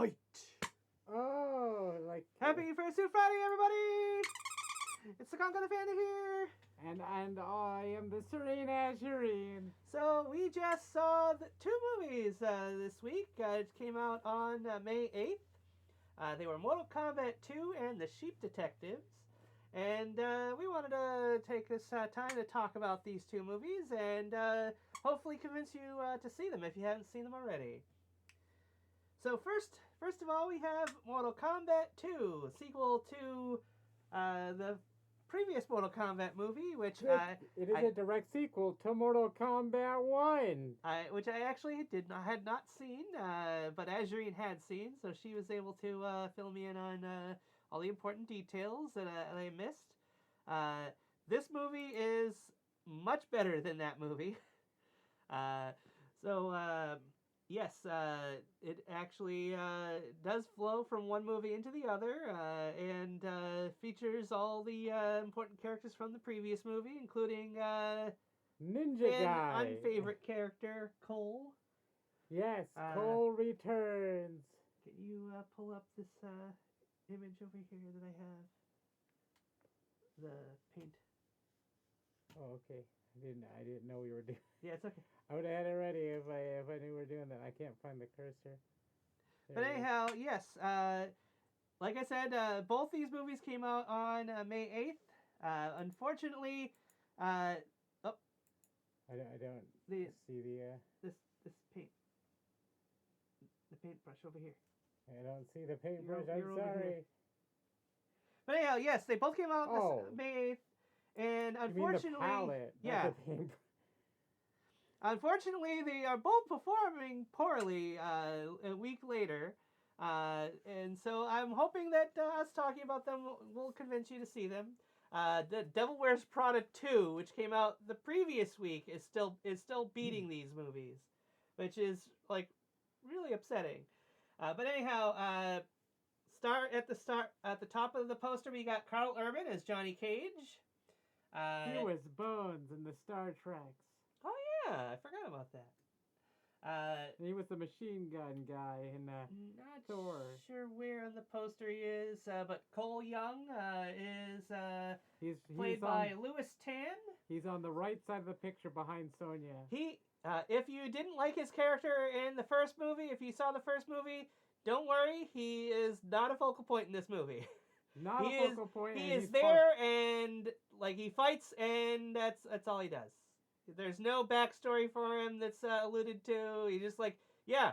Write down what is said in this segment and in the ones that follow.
Fight! Oh, like Happy Fursuit Friday, everybody! It's the Conquer the Panda here. And I am the serene Azurean. So we just saw two movies this week. It came out on May 8th. They were Mortal Kombat 2 and The Sheep Detectives. And we wanted to take this time to talk about these two movies and hopefully convince you to see them if you haven't seen them already. So first of all, we have Mortal Kombat 2, sequel to the previous Mortal Kombat movie, which it is a direct sequel to Mortal Kombat 1. Which I actually had not seen, but Azurean had seen, so she was able to fill me in on all the important details that I missed. This movie is much better than that movie. Yes, it actually does flow from one movie into the other and features all the important characters from the previous movie, including Ninja an Guy. unfavorite character, Cole. Yes, Cole returns. Can you pull up this image over here that I have? The paint. Oh, okay. I didn't know we were doing. Yeah, it's okay. I would have had it ready if I knew we were doing that. I can't find the cursor. But anyhow, yes. Like I said, both these movies came out on May 8th. Unfortunately, I don't see the. This paint. The paintbrush over here. I don't see the paintbrush. You're I'm sorry. But anyhow, yes, they both came out on May 8th. And unfortunately, you mean the palette, yeah. not the paintbrush. Unfortunately, they are both performing poorly a week later. And so I'm hoping that us talking about them will convince you to see them. The Devil Wears Prada 2, which came out the previous week, is still beating these movies, which is like really upsetting. But anyhow, at the top of the poster, we got Carl Urban as Johnny Cage. He was Bones in the Star Treks. Oh yeah, I forgot about that. He was the machine gun guy in Not Thor. Sure where on the poster he is, but Cole Young is he's played by Louis Tan. He's on the right side of the picture behind Sonya. If you didn't like his character in the first movie, if you saw the first movie, don't worry, he is not a focal point in this movie. Not a focal point. He is there and like he fights, and that's all he does. There's no backstory for him that's alluded to. He's just like, yeah,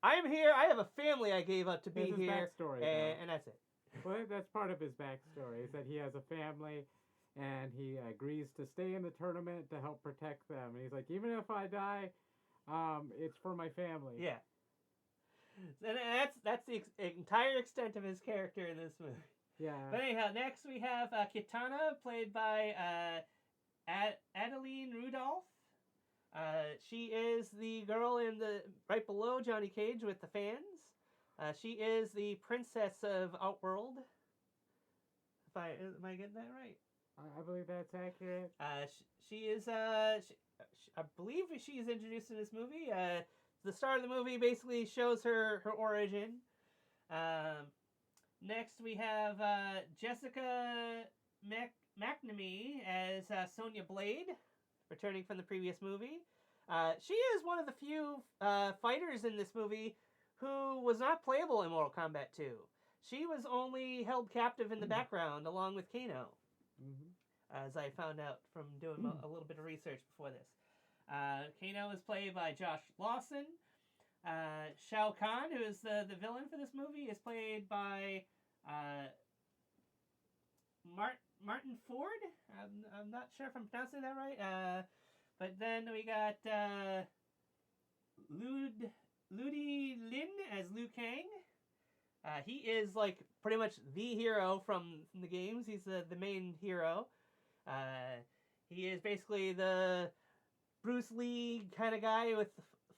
I'm here. I have a family I gave up to be his here, backstory, and that's it. Well, that's part of his backstory. Is that he has a family, and he agrees to stay in the tournament to help protect them. And he's like, even if I die, it's for my family. Yeah. And that's the entire extent of his character in this movie. Yeah. But anyhow, next we have Kitana, played by Adeline Rudolph. She is the girl right below Johnny Cage with the fans. She is the princess of Outworld. Am I getting that right? I believe that's accurate. She is. I believe she is introduced in this movie. The start of the movie basically shows her origin. Next, we have Jessica McNamee as Sonya Blade, returning from the previous movie. She is one of the few fighters in this movie who was not playable in Mortal Kombat 2. She was only held captive in the background along with Kano, as I found out from doing a little bit of research before this. Kano is played by Josh Lawson. Shao Kahn, who is the villain for this movie, is played by Martin Ford. I'm not sure if I'm pronouncing that right. But then we got Ludi Lin as Liu Kang. He is like pretty much the hero from the games. He's the main hero. He is basically the Bruce Lee kind of guy with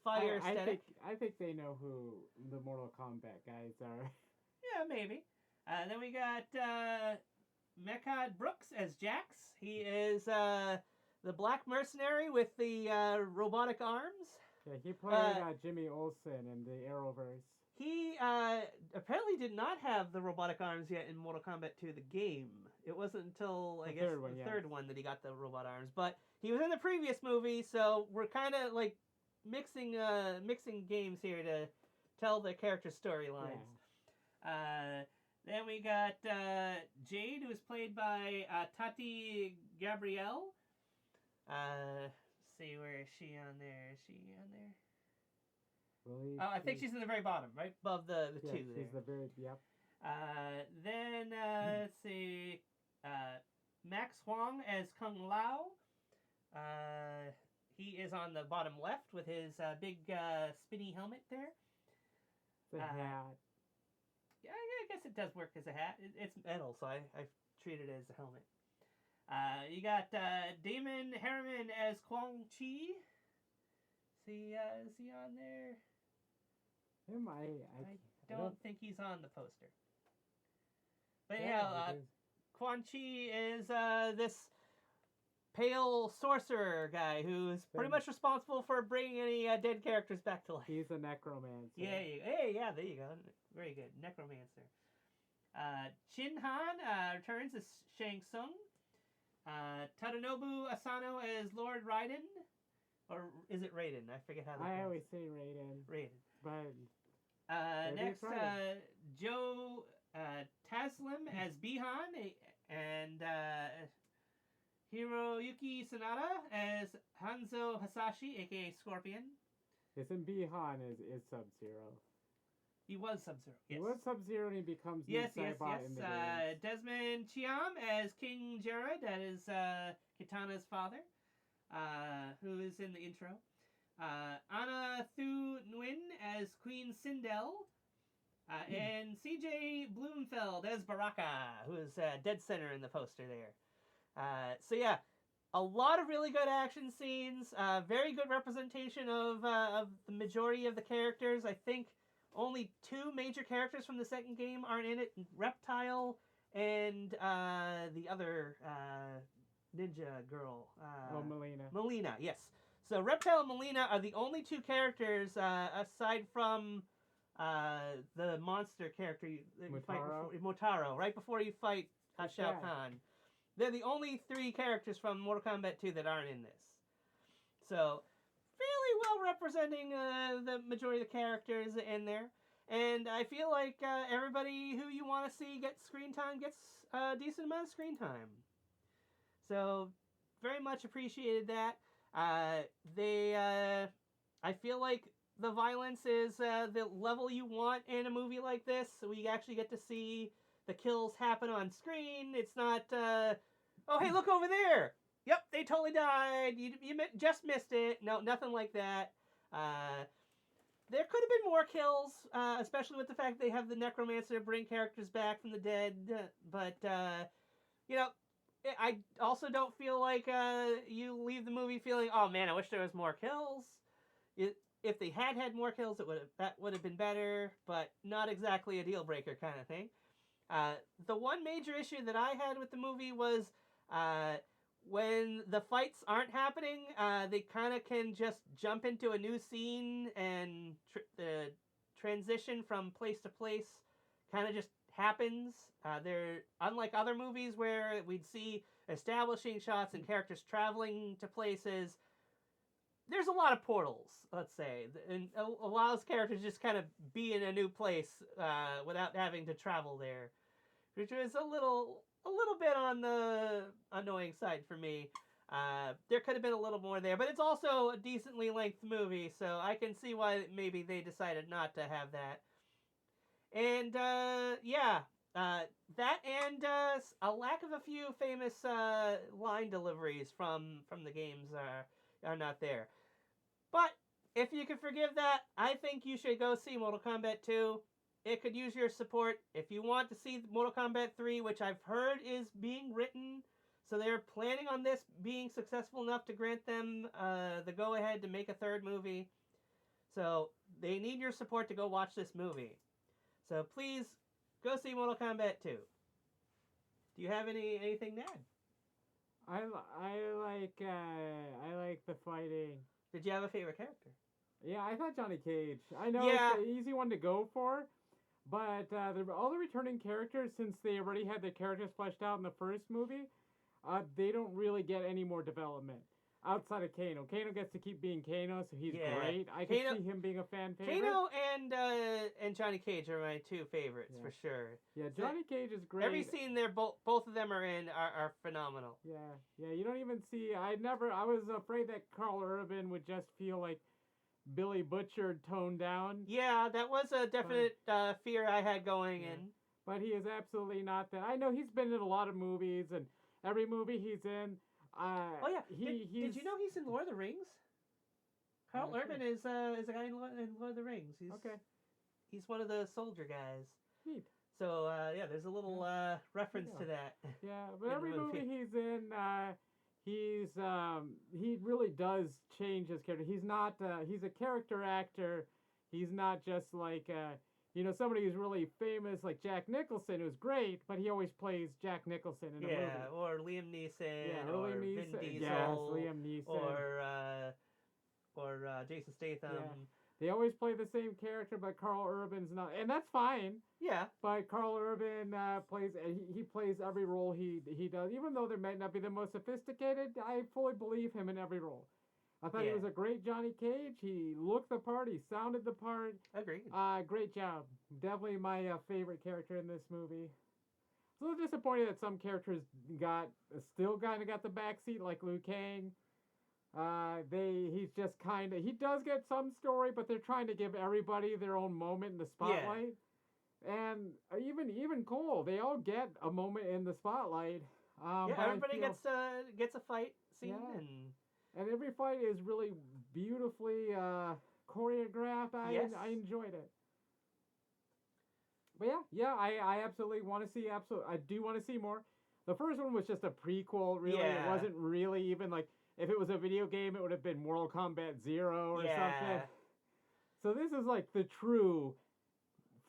fire aesthetic. I think they know who the Mortal Kombat guys are. Yeah, maybe. Then we got Mehcad Brooks as Jax. He is the black mercenary with the robotic arms. Yeah, he played Jimmy Olsen in the Arrowverse. He apparently did not have the robotic arms yet in Mortal Kombat 2, the game. It wasn't until I guess the third one that he got the robot arms. But he was in the previous movie, so we're kind of like mixing games here to tell the character storylines. Yeah. Then we got Jade, who is played by Tati Gabrielle. See, where is she on there? Is she on there? Oh, I think she's in the very bottom, right above the two. She's there. The very yep. Then let's see, Max Huang as Kung Lao. He is on the bottom left with his big spinny helmet there. The hat. Yeah, I guess it does work as a hat. It's metal, so I treat it as a helmet. You got Damon Harriman as Kwang Chi. See, is he on there? I don't think he's on the poster. But yeah, Quan Chi is this pale sorcerer guy who's pretty much responsible for bringing any dead characters back to life. He's a necromancer. Yeah, there you go. Very good. Necromancer. Chin Han returns as Shang Tsung. Tadanobu Asano as Lord Raiden. Or is it Raiden? I forget how I always say Raiden. Raiden. But next, Joe Taslim as Bihan and Hiroyuki Sanada as Hanzo Hasashi, aka Scorpion. Isn't Bihan is Sub-Zero? He was Sub-Zero. Yes. He was Sub-Zero and he becomes yes. in the games. Desmond Chiam as King Jared, that is Kitana's father, who is in the intro. Anna Thu Nguyen as Queen Sindel. And CJ Bloomfeld as Baraka, who is dead center in the poster there. So yeah, a lot of really good action scenes. Very good representation of the majority of the characters. I think only two major characters from the second game aren't in it: Reptile and the other ninja girl. Melina. Melina, yes. So Reptile and Melina are the only two characters aside from the monster character that you fight Motaro, right before you fight Shao Kahn. They're the only three characters from Mortal Kombat 2 that aren't in this. So, fairly well representing the majority of the characters in there. And I feel like everybody who you want to see get screen time gets a decent amount of screen time. So, very much appreciated that. I feel like the violence is the level you want in a movie like this. So we actually get to see the kills happen on screen. It's not, oh, hey, look over there. Yep, they totally died. You just missed it. No, nothing like that. There could have been more kills, especially with the fact they have the Necromancer bring characters back from the dead. But, you know, I also don't feel like you leave the movie feeling, oh man, I wish there was more kills. If they had more kills, that would have been better, but not exactly a deal breaker kind of thing. The one major issue that I had with the movie was when the fights aren't happening, they kind of can just jump into a new scene and the transition from place to place kind of just happens. They're unlike other movies where we'd see establishing shots and characters traveling to places. There's a lot of portals, let's say, and allows characters to just kind of be in a new place without having to travel there, which was a little bit on the annoying side for me. There could have been a little more there, but it's also a decently length movie, so I can see why maybe they decided not to have that. And that and a lack of a few famous line deliveries from the games are not there. But if you can forgive that, I think you should go see Mortal Kombat 2. It could use your support. If you want to see Mortal Kombat 3, which I've heard is being written, so they're planning on this being successful enough to grant them the go-ahead to make a third movie. So they need your support to go watch this movie. So please go see Mortal Kombat 2. Do you have anything to add? I like the fighting. Did you have a favorite character? Yeah, I thought Johnny Cage. I know Yeah. it's the easy one to go for, but all the returning characters, since they already had their characters fleshed out in the first movie, they don't really get any more development outside of Kano. Kano gets to keep being Kano, so he's Yeah. great. I can Kano- see him being a fan favorite. Kano and Johnny Cage are my two favorites Yeah. for sure. Yeah, Johnny Cage is great. Every scene they're both of them are in are phenomenal. Yeah. You don't even see. I was afraid that Carl Urban would just feel like Billy Butcher toned down. Yeah, that was a definite fear I had going Yeah. in. But he is absolutely not that. I know he's been in a lot of movies, and every movie he's in. Oh yeah, did you know he's in Lord of the Rings? Carl Not Urban is a guy in Lord of the Rings. He's one of the soldier guys. Neat. So yeah, there's a little reference to that. Yeah, but in every the movie he's in, he really does change his character. He's not he's a character actor. He's not just like somebody who's really famous like Jack Nicholson, who's great, but he always plays Jack Nicholson in a movie. Yeah, or Liam Neeson, or or Liam Vin Neeson. Diesel, Yes, Liam Neeson. or Jason Statham. Yeah. They always play the same character, but Carl Urban's not, and that's fine. Yeah. But Carl Urban he plays every role he does, even though they might not be the most sophisticated. I fully believe him in every role. I thought he was a great Johnny Cage. He looked the part. He sounded the part. Agreed. Great job. Definitely my favorite character in this movie. It's a little disappointed that some characters still kind of got the backseat, like Liu Kang. He does get some story, but they're trying to give everybody their own moment in the spotlight. Yeah. And even Cole, they all get a moment in the spotlight. Everybody gets a fight scene, and every fight is really beautifully choreographed. I enjoyed it. But I absolutely want to see. I do want to see more. The first one was just a prequel. Really, it wasn't really even like. If it was a video game, it would have been Mortal Kombat 0 or something. So this is like the true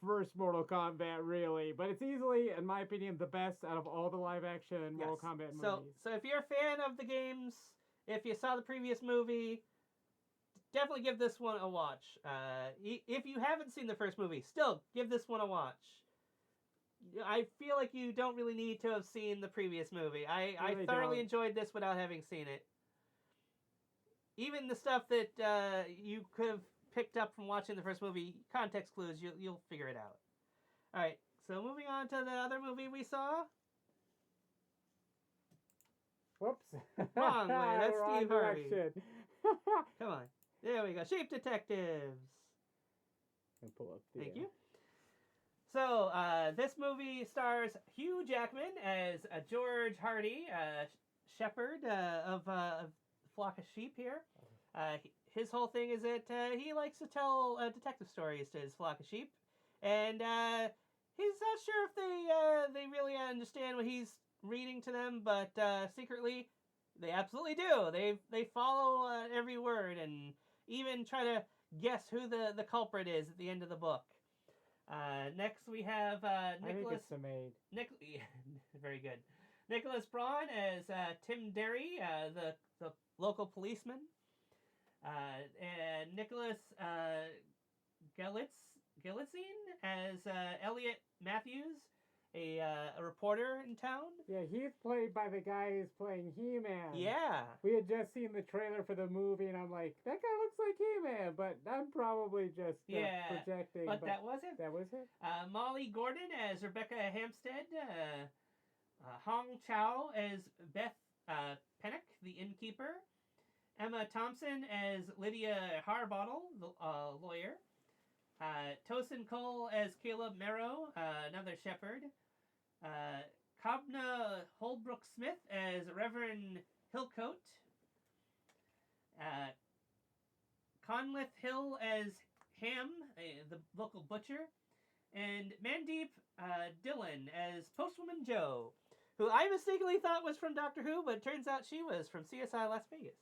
first Mortal Kombat, really. But it's easily, in my opinion, the best out of all the live-action Mortal Kombat movies. So if you're a fan of the games, if you saw the previous movie, definitely give this one a watch. If you haven't seen the first movie, still give this one a watch. I feel like you don't really need to have seen the previous movie. I thoroughly enjoyed this without having seen it. Even the stuff that you could have picked up from watching the first movie, context clues, you'll figure it out. All right, so moving on to the other movie we saw. Whoops. Wrong way, that's Steve Harvey. Come on. There we go. Shape Detectives. I'll pull up Thank you. So, this movie stars Hugh Jackman as George Hardy, shepherd of a flock of sheep here. His whole thing is that he likes to tell detective stories to his flock of sheep, and he's not sure if they really understand what he's reading to them, but secretly they absolutely do. They follow every word and even try to guess who the culprit is at the end of the book. Next we have Nicholas. I think it's the maid. Very good. Nicholas Braun as Tim Derry, the local policeman. And Nicholas Galitzine as Elliot Matthews, a reporter in town. Yeah, he's played by the guy who's playing He-Man. Yeah. We had just seen the trailer for the movie, and I'm like, that guy looks like He-Man, but I'm probably just projecting. But that was it. That was it. Molly Gordon as Rebecca Hampstead. Hong Chow as Beth Pennock, the innkeeper. Emma Thompson as Lydia Harbottle, the lawyer. Tosin Cole as Caleb Merrow, another shepherd. Kobna Holbrook-Smith as Reverend Hillcoat. Conleth Hill as Ham, the local butcher. And Mandeep Dillon as Postwoman Joe, who I mistakenly thought was from Doctor Who, but it turns out she was from CSI Las Vegas.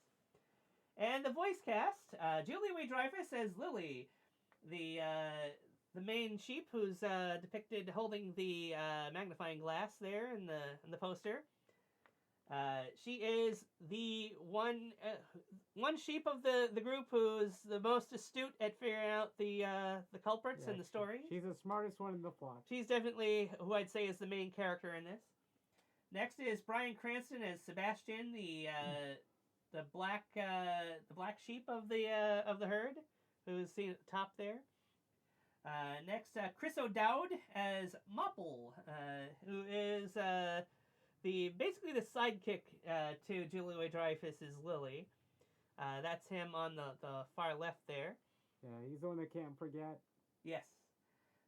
And the voice cast, Julie Louis-Dreyfus as Lily, the main sheep who's depicted holding the magnifying glass there in the poster. She is the one sheep of the group who is the most astute at figuring out the culprits in the story. She's the smartest one in the flock. She's definitely who I'd say is the main character in this. Next is Bryan Cranston as Sebastian, the black sheep of the herd, who's seen at the top there. Next, Chris O'Dowd as Mopple, who is basically the sidekick to Julia Louis-Dreyfus's Lily. That's him on the far left there. Yeah, he's the one that can't forget. Yes.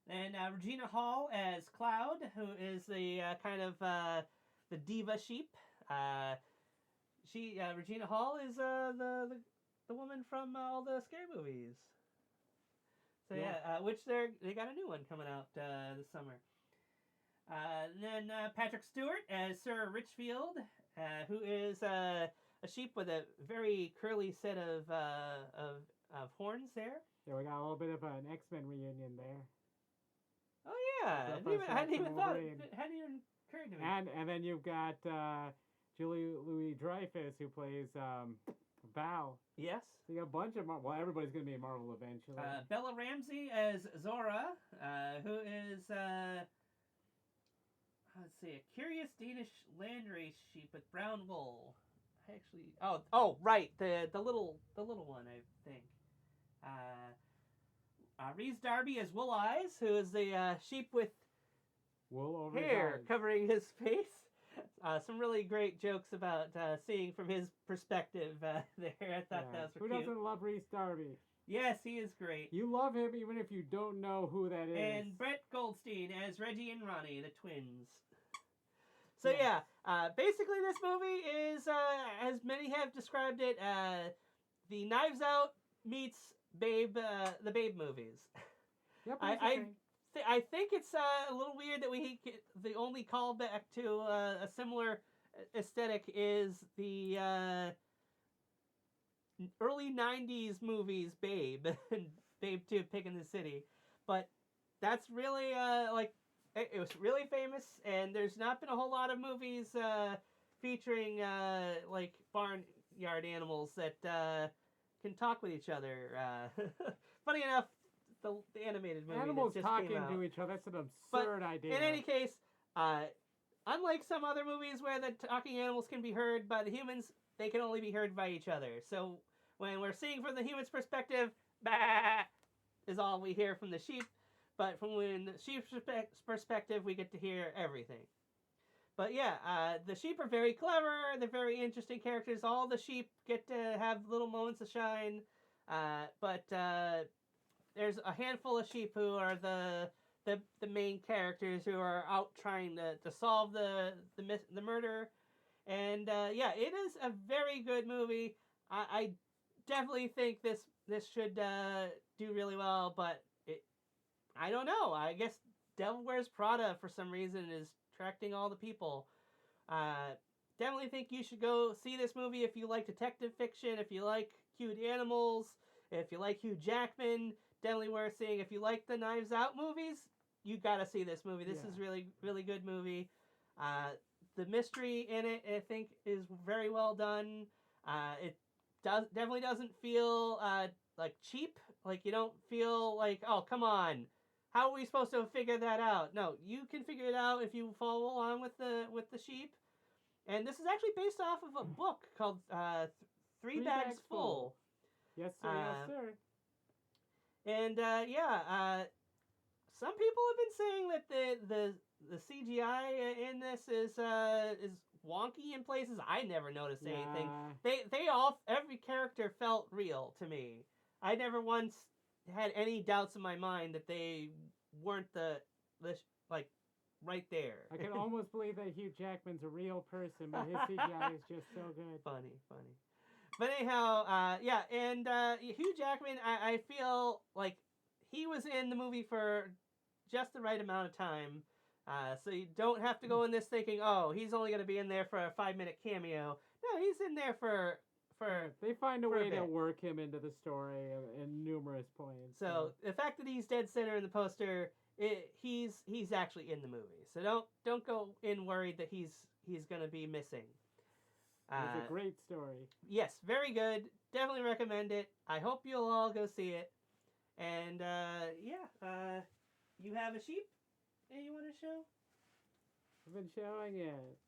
Then Regina Hall as Cloud, who is the kind of the diva sheep. Regina Hall is the woman from all the scary movies. So yeah, which they got a new one coming out this summer. Then Patrick Stewart as Sir Richfield, who is a sheep with a very curly set of horns there. Yeah, we got a little bit of an X-Men reunion there. Oh yeah, hadn't even occurred to me. And then you've got Julie Louis-Dreyfus who plays Val. Yes. So you got a bunch of Marvel. Well, everybody's gonna be a Marvel eventually. Bella Ramsey as Zora, who is let's see, a curious Danish landrace sheep with brown wool. Right, the little one, I think. Rhys Darby as Wool Eyes, who is the sheep with wool over hair covering his face. Some really great jokes about seeing from his perspective there. I thought that was Who cute. doesn't love Rhys Darby? Yes, he is great. You love him even if you don't know who that is. And Brett Goldstein as Reggie and Ronnie, the twins. So yeah, basically this movie is, as many have described it, the Knives Out meets Babe, the Babe movies. Yep, I think it's a little weird that the only callback to a similar aesthetic is the early 90s movies Babe and Babe 2 Pig in the City. But that's really it was really famous, and there's not been a whole lot of movies featuring like barnyard animals that can talk with each other. Funny enough, the animated movie animals that just talking came out. to each other, that's an absurd idea. In any case, unlike some other movies where the talking animals can be heard by the humans, they can only be heard by each other. So when we're seeing from the human's perspective, bah is all we hear from the sheep. But from the sheep's perspective, we get to hear everything. But yeah, the sheep are very clever. They're very interesting characters. All the sheep get to have little moments of shine. But there's a handful of sheep who are the main characters who are out trying to solve the murder. And yeah, it is a very good movie. I definitely think this should do really well, but I don't know. I guess Devil Wears Prada for some reason is attracting all the people. Definitely think you should go see this movie if you like detective fiction, if you like cute animals, if you like Hugh Jackman. Definitely worth seeing. If you like the Knives Out movies, you gotta see this movie. This is really, really good movie. The mystery in it, I think, is very well done. It definitely doesn't feel like cheap. Like you don't feel like, oh, come on. How are we supposed to figure that out? No, you can figure it out if you follow along with the sheep. And this is actually based off of a book called Three Bags Full. Yes, sir. Yes, sir. And some people have been saying that the CGI in this is wonky in places. I never noticed anything. Every character felt real to me. I never once had any doubts in my mind that they weren't the right there. I can almost believe that Hugh Jackman's a real person, but his CGI is just so good. Funny. But anyhow, Hugh Jackman, I feel like he was in the movie for just the right amount of time. So you don't have to go in this thinking, oh, he's only going to be in there for a 5-minute cameo. No, he's in there for they find a way to work him into the story in numerous points. So the fact that he's dead center in the poster, he's actually in the movie. So don't go in worried that he's going to be missing. It's a great story. Yes, very good. Definitely recommend it. I hope you'll all go see it. And you have a sheep that you want to show? I've been showing it.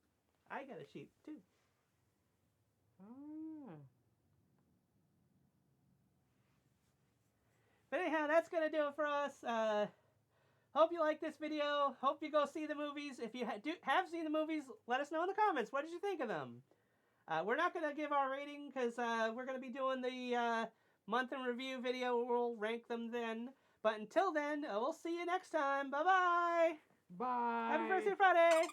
I got a sheep too. Oh, But anyhow, that's gonna do it for us. Hope you like this video. Hope you go see the movies. If you have seen the movies, let us know in the comments. What did you think of them? We're not gonna give our rating because we're gonna be doing the month in review video. We'll rank them then. But until then, we'll see you next time. Bye bye. bye. Happy Birthday Friday.